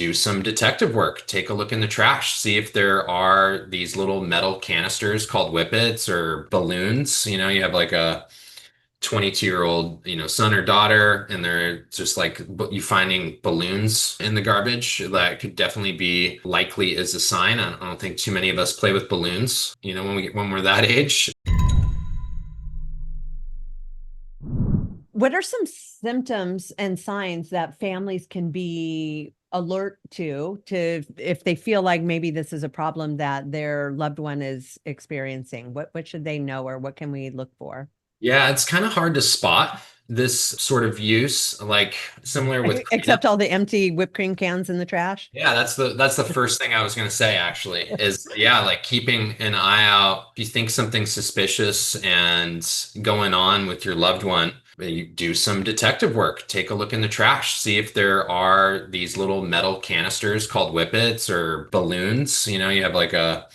do some detective work. Take a look in the trash. See if there are these little metal canisters called Whippets or balloons. You have like a 22-year-old, son or daughter, and they're just like you finding balloons in the garbage. That could definitely be likely as a sign. I don't think too many of us play with balloons, when we're that age. What are some symptoms and signs that families can be alert to if they feel like maybe this is a problem that their loved one is experiencing? What should they know, or what can we look for? Yeah, it's kind of hard to spot this sort of use, like similar with Except cleanup. all the empty whipped cream cans in the trash. Yeah, that's the first thing I was going to say actually is yeah, like keeping an eye out. If you think something's suspicious and going on with your loved one, you do some detective work. Take a look in the trash. See if there are these little metal canisters called Whippets or balloons. You have like a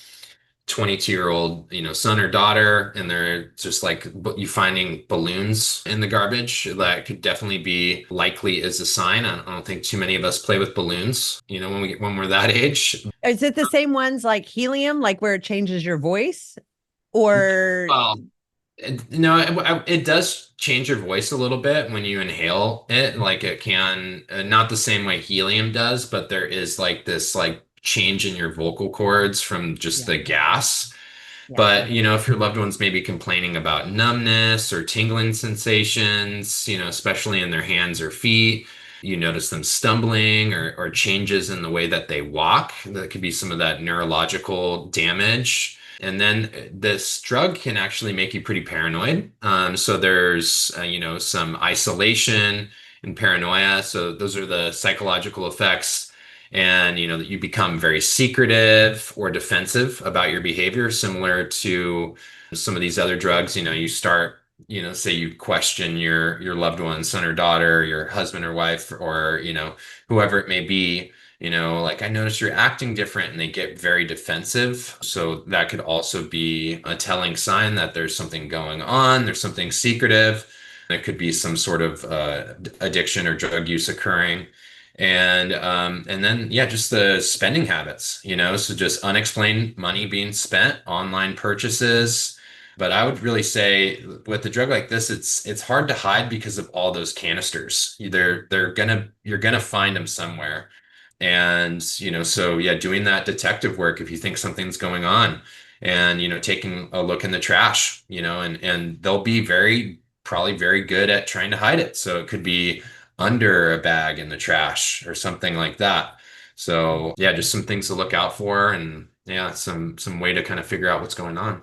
22-year-old, son or daughter, and they're just like you finding balloons in the garbage. That could definitely be likely as a sign. I don't think too many of us play with balloons, when we're that age. Is it the same ones like helium, like where it changes your voice? Or Well, no, it does change your voice a little bit when you inhale it. Like it can, not the same way helium does, but there is like this like change in your vocal cords from just yeah, the gas. yeah. But, if your loved one's maybe complaining about numbness or tingling sensations, especially in their hands or feet, you notice them stumbling or changes in the way that they walk, that could be some of that neurological damage. And then this drug can actually make you pretty paranoid. So there's, some isolation and paranoia. So those are the psychological effects, and that you become very secretive or defensive about your behavior, similar to some of these other drugs. You start, say you question your loved one, son or daughter, your husband or wife, or whoever it may be. Like, I noticed you're acting different, and they get very defensive. So that could also be a telling sign that there's something going on, there's something secretive. It could be some sort of addiction or drug use occurring. And then yeah, just the spending habits, so just unexplained money being spent, online purchases. But I would really say with a drug like this, it's hard to hide because of all those canisters. You're gonna find them somewhere. And so yeah, doing that detective work if you think something's going on, and taking a look in the trash, and they'll be probably very good at trying to hide it. So it could be under a bag in the trash or something like that. So yeah, just some things to look out for, and yeah, some way to kind of figure out what's going on.